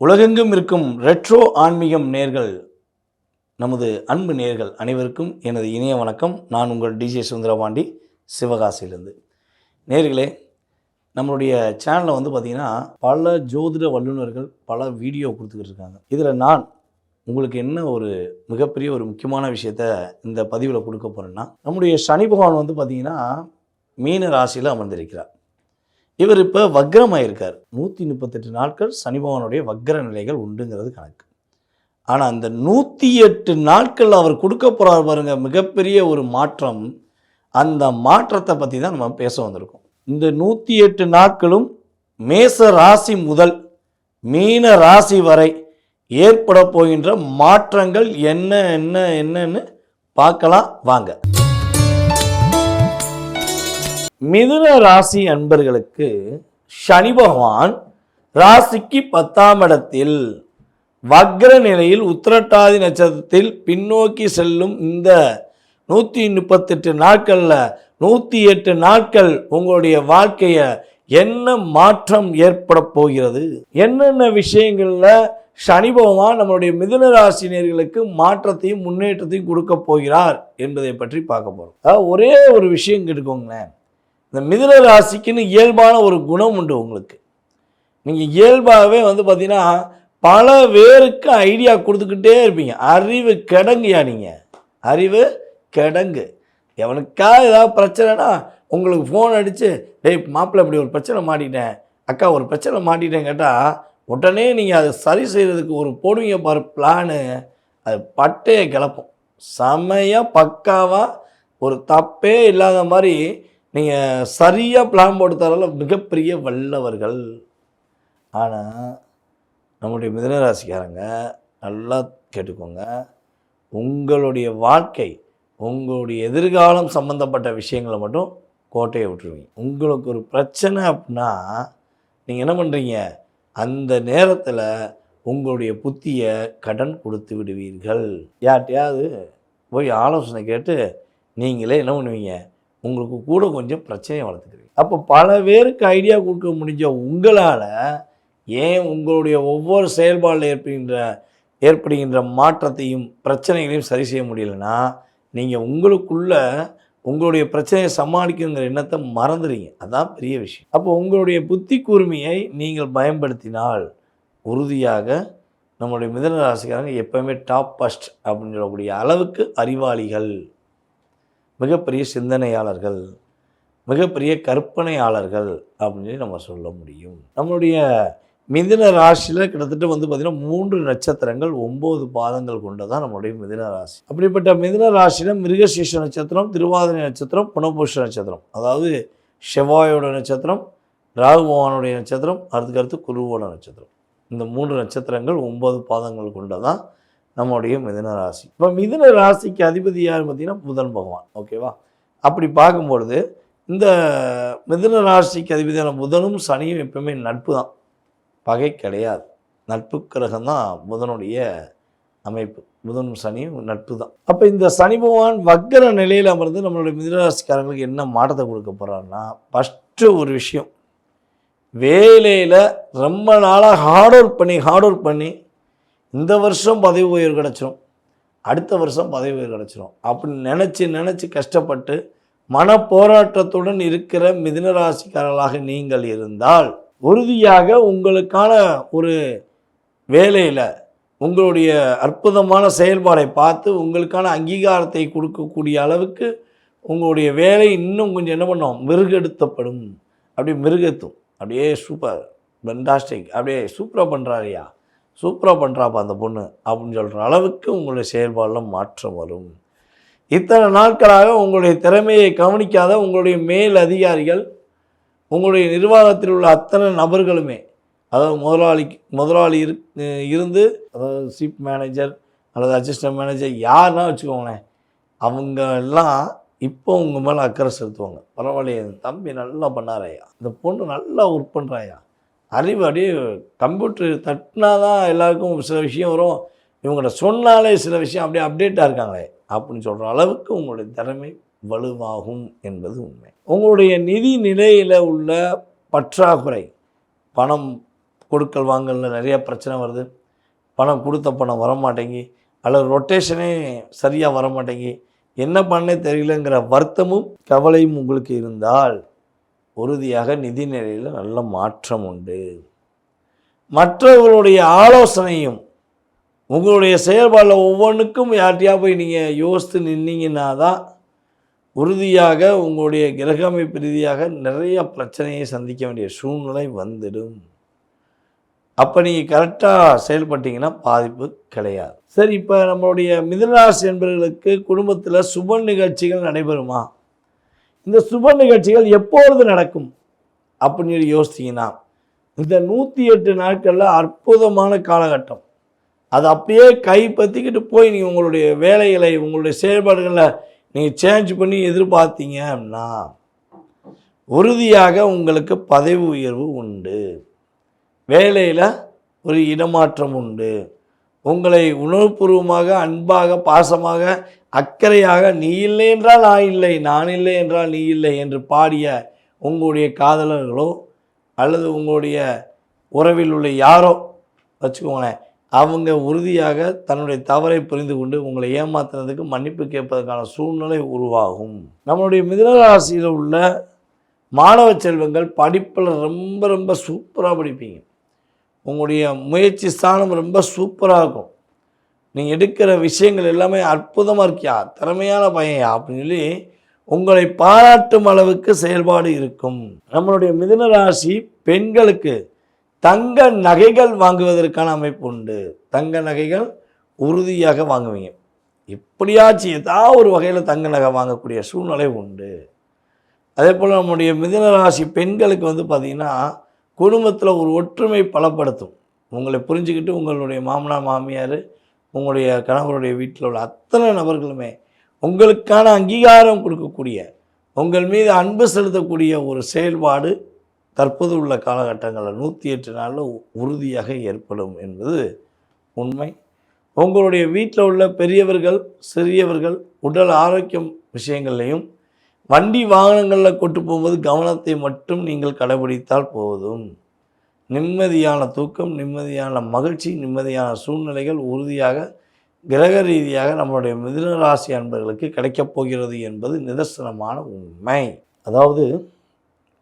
உலகெங்கும் இருக்கும் ரெட்ரோ ஆன்மீகம் நேர்கள், நமது அன்பு நேர்கள் அனைவருக்கும் எனது இனிய வணக்கம். நான் உங்கள் டிஜே சுந்தரபாண்டி, சிவகாசியிலிருந்து. நேர்களே, நம்மளுடைய சேனலில் பார்த்திங்கன்னா பல ஜோதிட வல்லுநர்கள் பல வீடியோ கொடுத்துக்கிட்டு இருக்காங்க. இதில் நான் உங்களுக்கு என்ன ஒரு மிகப்பெரிய ஒரு முக்கியமான விஷயத்த இந்த பதிவில் கொடுக்க போகிறேன்னா, நம்முடைய சனி பகவான் பார்த்திங்கன்னா மீன ராசியில் அமர்ந்திருக்கிறார். இவர் இப்போ வக்ரமாயிருக்கார். 138 நாட்கள் சனி பகவானுடைய வக்ர நிலைகள் உண்டுங்கிறது கணக்கு. ஆனால் அந்த 108 நாட்கள் அவர் கொடுக்க போகிறார் பாருங்க, மிகப்பெரிய ஒரு மாற்றம். அந்த மாற்றத்தை பற்றி தான் நம்ம பேச வந்திருக்கோம். இந்த 108 நாட்களும் மேச ராசி முதல் மீன ராசி வரை ஏற்பட போகின்ற மாற்றங்கள் என்னன்னு பார்க்கலாம் வாங்க. மிதுன ராசி அன்பர்களுக்கு சனி பகவான் ராசிக்கு 10ஆம் இடத்தில் வக்ர நிலையில் உத்திரட்டாதி நட்சத்திரத்தில் பின்னோக்கி செல்லும் இந்த 138 நாட்களில் 108 நாட்கள் உங்களுடைய வாழ்க்கையை என்ன மாற்றம் ஏற்பட போகிறது, என்னென்ன விஷயங்களில் சனி பகவான் நம்மளுடைய மிதுன ராசினியர்களுக்கு மாற்றத்தையும் முன்னேற்றத்தையும் கொடுக்க போகிறார் என்பதை பற்றி பார்க்க போகிறோம். ஒரே ஒரு விஷயம் கேட்டுக்கோங்களேன். இந்த மிதுன ராசிக்குன்னு இயல்பான ஒரு குணம் உண்டு உங்களுக்கு. நீங்கள் இயல்பாகவே பார்த்தீங்கன்னா பல பேருக்கு ஐடியா கொடுத்துக்கிட்டே இருப்பீங்க. அறிவு கிடங்குயா நீங்கள், அறிவு கிடங்கு. எவனுக்கா ஏதாவது பிரச்சனைனா உங்களுக்கு ஃபோன் அடித்து, டேய் மாப்பிள்ளை இப்படி ஒரு பிரச்சனை மாட்டிட்டேன், அக்கா ஒரு பிரச்சனை மாட்டிட்டேன் கேட்டால் உடனே நீங்கள் அதை சரி செய்கிறதுக்கு ஒரு போடுவீங்க பாரு பிளானு, அது பட்டையை கிளப்போம். செமையாக பக்காவாக ஒரு தப்பே இல்லாத மாதிரி நீங்கள் சரியாக பிளான் போட்டு தரல மிகப்பெரிய வல்லவர்கள். ஆனால் நம்முடைய மிதுனராசிக்காரங்க நல்லா கேட்டுக்கோங்க, உங்களுடைய வாழ்க்கை உங்களுடைய எதிர்காலம் சம்மந்தப்பட்ட விஷயங்களை மட்டும் கோட்டையை விட்டுருவீங்க. உங்களுக்கு ஒரு பிரச்சனை அப்படின்னா நீங்கள் என்ன பண்ணுறீங்க, அந்த நேரத்தில் உங்களுடைய புத்தியை கடன் கொடுத்து விடுவீர்கள். யார்ட்டையாவது போய் ஆலோசனை கேட்டு நீங்களே என்ன பண்ணுவீங்க, உங்களுக்கு கூட கொஞ்சம் பிரச்சனையை வளர்த்துக்கிறீங்க. அப்போ பல பேருக்கு ஐடியா கொடுக்க முடிஞ்ச உங்களால் ஏன் உங்களுடைய ஒவ்வொரு செயல்பாடில் ஏற்படுகின்ற மாற்றத்தையும் பிரச்சனைகளையும் சரி செய்ய முடியலைன்னா, நீங்கள் உங்களுக்குள்ள உங்களுடைய பிரச்சனையை சமாளிக்கணுங்கிற எண்ணத்தை மறந்துடுறீங்க. அதுதான் பெரிய விஷயம். அப்போ உங்களுடைய புத்தி கூர்மையை நீங்கள் பயன்படுத்தினால் உறுதியாக நம்மளுடைய மிதுன ராசிக்காரங்க எப்போவுமே டாப் ஃபஸ்ட் அப்படின்னு சொல்லக்கூடிய அளவுக்கு அறிவாளிகள், மிகப்பெரிய சிந்தனையாளர்கள், மிகப்பெரிய கற்பனையாளர்கள் அப்படின்னு சொல்லி நம்ம சொல்ல முடியும். நம்மளுடைய மிதுன ராசியில் கிட்டத்தட்ட பார்த்திங்கன்னா 3 நட்சத்திரங்கள் 9 பாதங்கள் கொண்டதான் நம்மளுடைய மிதுன ராசி. அப்படிப்பட்ட மிதுன ராசியில் மிருகசீஷ நட்சத்திரம், திருவாதிரை நட்சத்திரம், புனர்பூச நட்சத்திரம், அதாவது செவ்வாயோட நட்சத்திரம், ராகு பகவானுடைய நட்சத்திரம், அடுத்து குருவோட நட்சத்திரம், இந்த 3 நட்சத்திரங்கள் 9 பாதங்கள் கொண்டதான் நம்முடைய மிதுன ராசி. இப்போ மிதுன ராசிக்கு அதிபதி யார் பார்த்தீங்கன்னா புதன் பகவான். ஓகேவா? அப்படி பார்க்கும்பொழுது இந்த மிதுன ராசிக்கு அதிபதியான புதனும் சனியும் எப்பவுமே நட்பு தான், பகை கிடையாது. நட்பு கிரகம் தான் புதனுடைய அமைப்பு. புதனும் சனியும் நட்பு தான். அப்போ இந்த சனி பகவான் வக்ர நிலையில் அமர்ந்து நம்மளுடைய மிதுன ராசிக்காரங்களுக்கு என்ன மாற்றத்தை கொடுக்க போகிறாருன்னா, ஃபஸ்ட்டு ஒரு விஷயம், வேலையில் ரொம்ப நாளாக ஹார்ட் ஒர்க் பண்ணி இந்த வருஷம் பதவி உயர்வு கிடச்சிரும், அடுத்த வருஷம் பதவி உயர்வு கிடச்சிரும் அப்படின்னு நினச்சி கஷ்டப்பட்டு மன போராட்டத்துடன் இருக்கிற மிதுன ராசிக்காரர்களாக நீங்கள் இருந்தால் உறுதியாக உங்களுக்கான ஒரு வேலையில் உங்களுடைய அற்புதமான செயல்பாடை பார்த்து உங்களுக்கான அங்கீகாரத்தை கொடுக்கக்கூடிய அளவுக்கு உங்களுடைய வேலை இன்னும் கொஞ்சம் என்ன பண்ணோம், மெருகெடுத்தப்படும். அப்படியே மெருகெத்தும். அப்படியே சூப்பர் ஃபென்டாஸ்டிக், அப்படியே சூப்பராக பண்ணுறாப்பா அந்த பொண்ணு அப்படின்னு சொல்கிற அளவுக்கு உங்களுடைய செயல்பாடில் மாற்றம் வரும். இத்தனை நாட்களாக உங்களுடைய திறமையை கவனிக்காத உங்களுடைய மேல் அதிகாரிகள், உங்களுடைய நிர்வாகத்தில் உள்ள அத்தனை நபர்களுமே, அதாவது முதலாளி இருந்து, அதாவது சீஃப் மேனேஜர் அல்லது அசிஸ்டன்ட் மேனேஜர் யாருன்னா வச்சுக்கோங்களேன், அவங்க எல்லாம் இப்போ உங்கள் மேலே அக்கறை செலுத்துவாங்க. பரவாயில்லையே, தம்பி நல்லா பண்ணாரையா, இந்த பொண்ணு நல்லா ஒர்க் பண்ணுறாயா, அறிவு அப்படியே கம்ப்யூட்டர் தட்டினா தான் எல்லாருக்கும் சில விஷயம் வரும், இவங்கள்ட்ட சொன்னாலே சில விஷயம் அப்படியே அப்டேட்டாக இருக்காங்களே அப்படின்னு சொல்கிற அளவுக்கு உங்களுடைய திறமை வலுவாகும் என்பது உண்மை. உங்களுடைய நிதி நிலையில் உள்ள பற்றாக்குறை, பணம் கொடுக்கல் வாங்கலில் நிறைய பிரச்சனை வருது, பணம் கொடுத்த பணம் வரமாட்டேங்கி, அல்லது ரொட்டேஷனே சரியாக வரமாட்டேங்கி, என்ன பண்ணே தெரியலங்கிற வருத்தமும் கவலையும் உங்களுக்கு இருந்தால் உறுதியாக நிதி நிலையில் நல்ல மாற்றம் உண்டு. மற்றவர்களுடைய ஆலோசனையும் உங்களுடைய செயல்பாடில் ஒவ்வொன்றுக்கும் யார்கிட்டையா போய் நீங்கள் யோசித்து நின்னீங்கன்னா தான் உறுதியாக உங்களுடைய கிரக அமைப்பு ரீதியாக நிறைய பிரச்சனையை சந்திக்க வேண்டிய சூழ்நிலை வந்துடும். அப்போ நீங்கள் கரெக்டாக செயல்பட்டீங்கன்னா பாதிப்பு கிடையாது. சரி, இப்போ நம்மளுடைய மிதுனராசி என்பவர்களுக்கு குடும்பத்தில் சுப நிகழ்ச்சிகள் நடைபெறுமா? இந்த சுப நிகழ்ச்சிகள் எப்பொழுது நடக்கும் அப்படின்னு சொல்லி யோசித்தீங்கன்னா, இந்த 108 நாட்களில் அற்புதமான காலகட்டம். அது அப்படியே கைப்பற்றிக்கிட்டு போய் நீங்கள் உங்களுடைய வேலைகளை உங்களுடைய செயல்பாடுகளில் நீங்கள் சேஞ்ச் பண்ணி எதிர்பார்த்தீங்க அப்படின்னா உறுதியாக உங்களுக்கு பதவி உயர்வு உண்டு, வேலையில் ஒரு இடமாற்றம் உண்டு. உங்களை உணர்வுபூர்வமாக அன்பாக பாசமாக அக்கறையாக நீ இல்லை என்றால் நான் இல்லை, நான் இல்லை என்றால் நீ இல்லை என்று பாடிய உங்களுடைய காதலர்களோ அல்லது உங்களுடைய உறவில் உள்ள யாரோ வச்சுக்கோங்களேன், அவங்க உறுதியாக தன்னுடைய தவறை புரிந்து கொண்டு உங்களை ஏமாத்துறதுக்கு மன்னிப்பு கேட்பதற்கான சூழ்நிலை உருவாகும். நம்மளுடைய மிதுனராசியில் உள்ள மாணவ செல்வங்கள் படிப்பில் ரொம்ப ரொம்ப சூப்பராக படிப்பீங்க. உங்களுடைய முயற்சி ஸ்தானம் ரொம்ப சூப்பராக இருக்கும். நீங்கள் எடுக்கிற விஷயங்கள் எல்லாமே அற்புதமாக இருக்கியா, திறமையான பையன்யா அப்படின்னு சொல்லி உங்களை பாராட்டும் அளவுக்கு செயல்பாடு இருக்கும். நம்மளுடைய மிதுன ராசி பெண்களுக்கு தங்க நகைகள் வாங்குவதற்கான அமைப்பு உண்டு. தங்க நகைகள் உறுதியாக வாங்குவீங்க. எப்படியாச்சும் ஏதாவது ஒரு வகையில் தங்க நகை வாங்கக்கூடிய சூழ்நிலை உண்டு. அதே போல் நம்முடைய மிதுன ராசி பெண்களுக்கு பார்த்திங்கன்னா குடும்பத்தில் ஒரு ஒற்றுமை பலப்படுத்தும். உங்களை புரிஞ்சுக்கிட்டு உங்களுடைய மாமனார் மாமியார் உங்களுடைய கணவருடைய வீட்டில் உள்ள அத்தனை நபர்களுமே உங்களுக்கான அங்கீகாரம் கொடுக்கக்கூடிய, உங்கள் மீது அன்பு செலுத்தக்கூடிய ஒரு செயல்பாடு தற்போது உள்ள காலகட்டங்களில் 108 நாளில் உறுதியாக ஏற்படும் என்பது உண்மை. உங்களுடைய வீட்டில் உள்ள பெரியவர்கள் சிறியவர்கள் உடல் ஆரோக்கியம் விஷயங்கள்லையும் வண்டி வாகனங்களில் கொண்டு போகும்போது கவனத்தை மட்டும் நீங்கள் கடைபிடித்தால் போதும். நிம்மதியான தூக்கம், நிம்மதியான மகிழ்ச்சி, நிம்மதியான சூழ்நிலைகள் உறுதியாக கிரக ரீதியாக நம்மளுடைய மிதுன ராசி அன்பர்களுக்கு கிடைக்கப் போகிறது என்பது நிதர்சனமான உண்மை. அதாவது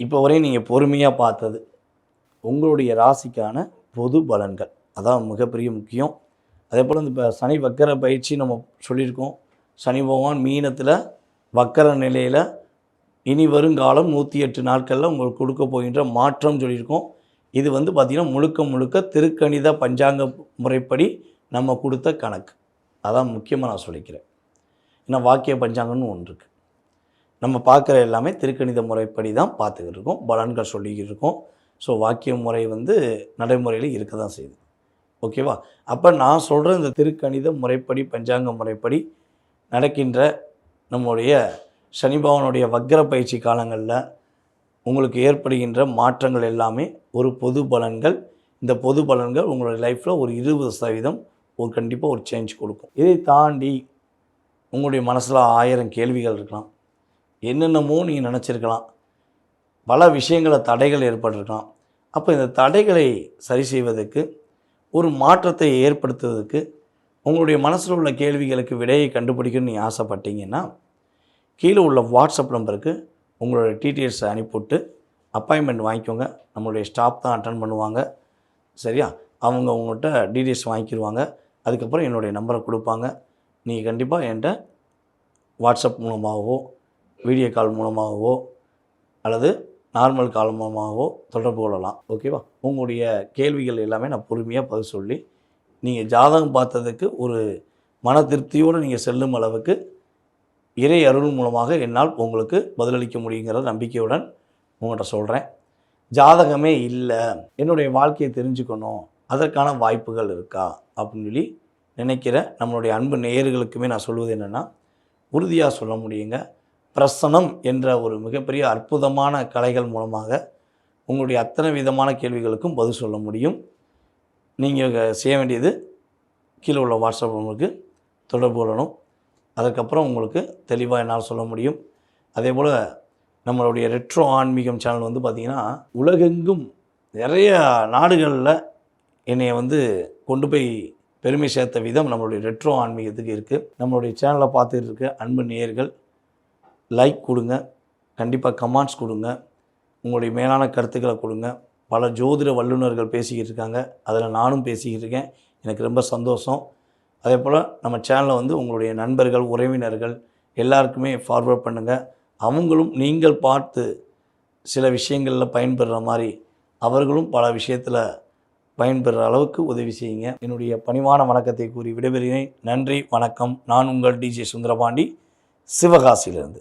இப்போ வரையும் நீங்கள் பொறுமையாக பார்த்தது உங்களுடைய ராசிக்கான பொது பலன்கள், அதான் மிகப்பெரிய முக்கியம். அதே போல் இப்போ சனி வக்கர பயிற்சி நம்ம சொல்லியிருக்கோம். சனி பகவான் மீனத்தில் வக்கர நிலையில் இனி வருங்காலம் 108 நாட்களில் உங்களுக்கு கொடுக்க போகின்ற மாற்றம் சொல்லியிருக்கோம். இது பார்த்திங்கன்னா முழுக்க முழுக்க திருக்கணித பஞ்சாங்க முறைப்படி நம்ம கொடுத்த கணக்கு. அதான் முக்கியமாக நான் சொல்லிக்கிறேன். ஏன்னா வாக்கிய பஞ்சாங்கம்னு ஒன்று இருக்குது. நம்ம பார்க்குற எல்லாமே திருக்கணித முறைப்படி தான் பார்த்துக்கிட்டு இருக்கோம், பலன்கள் சொல்லிக்கிட்டு இருக்கோம். ஸோ வாக்கிய முறை நடைமுறையில் இருக்க தான் செய்யுது. ஓகேவா? அப்போ நான் சொல்கிற இந்த திருக்கணித முறைப்படி பஞ்சாங்க முறைப்படி நடக்கின்ற நம்முடைய சனி பகவானுடைய வக்ர பயிற்சி காலங்களில் உங்களுக்கு ஏற்படுகின்ற மாற்றங்கள் எல்லாமே ஒரு பொது பலன்கள். இந்த பொது பலன்கள் உங்களுடைய லைஃப்பில் ஒரு 20% கண்டிப்பாக ஒரு சேஞ்ச் கொடுக்கும். இதை தாண்டி உங்களுடைய மனசில் 1000 கேள்விகள் இருக்கலாம், என்னென்னமோ நீங்கள் நினச்சிருக்கலாம், பல விஷயங்களில் தடைகள் ஏற்பட்டிருக்கலாம். அப்போ இந்த தடைகளை சரி செய்வதற்கு, ஒரு மாற்றத்தை ஏற்படுத்துவதற்கு, உங்களுடைய மனசில் உள்ள கேள்விகளுக்கு விடையை கண்டுபிடிக்கணும்னு நீங்கள் ஆசைப்பட்டீங்கன்னா கீழே உள்ள வாட்ஸ்அப் நம்பருக்கு உங்களோட டீட்டெயில்ஸை அனுப்பிவிட்டு அப்பாயின்மெண்ட் வாங்கிக்கோங்க. நம்மளுடைய ஸ்டாஃப் தான் அட்டன் பண்ணுவாங்க. சரியா? அவங்க உங்கள்கிட்ட டீட்டெயில்ஸ் வாங்கிக்கிடுவாங்க. அதுக்கப்புறம் என்னுடைய நம்பரை கொடுப்பாங்க. நீங்கள் கண்டிப்பாக என்கிட்ட வாட்ஸ்அப் மூலமாகவோ வீடியோ கால் மூலமாகவோ அல்லது நார்மல் கால் மூலமாகவோ தொடர்பு கொள்ளலாம். ஓகேவா? உங்களுடைய கேள்விகள் எல்லாமே நான் பொறுமையாக பதில் சொல்லி நீங்கள் ஜாதகம் பார்த்ததுக்கு ஒரு மன திருப்தியோடு நீங்கள் செல்லும் அளவுக்கு இறை அருள் மூலமாக என்னால் உங்களுக்கு பதிலளிக்க முடியுங்கிற நம்பிக்கையுடன் உங்கள்கிட்ட சொல்கிறேன். ஜாதகமே இல்லை, என்னுடைய வாழ்க்கையை தெரிஞ்சுக்கணும், அதற்கான வாய்ப்புகள் இருக்கா அப்படின்னு சொல்லி நினைக்கிற நம்மளுடைய அன்பு நேயர்களுக்குமே நான் சொல்வது என்னென்னா, உறுதியாக சொல்ல முடியுங்க. பிரசனம் என்ற ஒரு மிகப்பெரிய அற்புதமான கலைகள் மூலமாக உங்களுடைய அத்தனை விதமான கேள்விகளுக்கும் பதில் சொல்ல முடியும். நீங்கள் செய்ய வேண்டியது கீழே உள்ள வாட்ஸ்அப் நம்பருக்கு தொடர்பு கொள்ளணும். அதுக்கப்புறம் உங்களுக்கு தெளிவாக என்னால் சொல்ல முடியும். அதே போல் நம்மளுடைய ரெட்ரோ ஆன்மீகம் சேனல் பார்த்திங்கன்னா உலகெங்கும் நிறைய நாடுகளில் என்னை வந்து கொண்டு போய் பெருமை சேர்த்த விதம் நம்மளுடைய ரெட்ரோ ஆன்மீகத்துக்கு இருக்குது. நம்மளுடைய சேனலை பார்த்துட்டு இருக்க அன்பு நேயர்கள் லைக் கொடுங்க, கண்டிப்பாக கமெண்ட்ஸ் கொடுங்க, உங்களுடைய மேலான கருத்துக்களை கொடுங்க. பல ஜோதிட வல்லுநர்கள் பேசிக்கிட்டு இருக்காங்க, அதில் நானும் பேசிக்கிட்டு இருக்கேன். எனக்கு ரொம்ப சந்தோஷம். அதே போல் நம்ம சேனலை வந்து உங்களுடைய நண்பர்கள், உறவினர்கள் எல்லாருக்குமே ஃபார்வர்ட் பண்ணுங்கள். அவங்களும் நீங்கள் பார்த்து சில விஷயங்களில் பயன்பெறுற மாதிரி அவர்களும் பல விஷயத்தில் பயன்பெறுற அளவுக்கு உதவி செய்யுங்க. என்னுடைய பணிவான வணக்கத்தை கூறி விடைபெறுகிறேன். நன்றி, வணக்கம். நான் உங்கள் டிஜே சுந்தரபாண்டி, சிவகாசியிலிருந்து.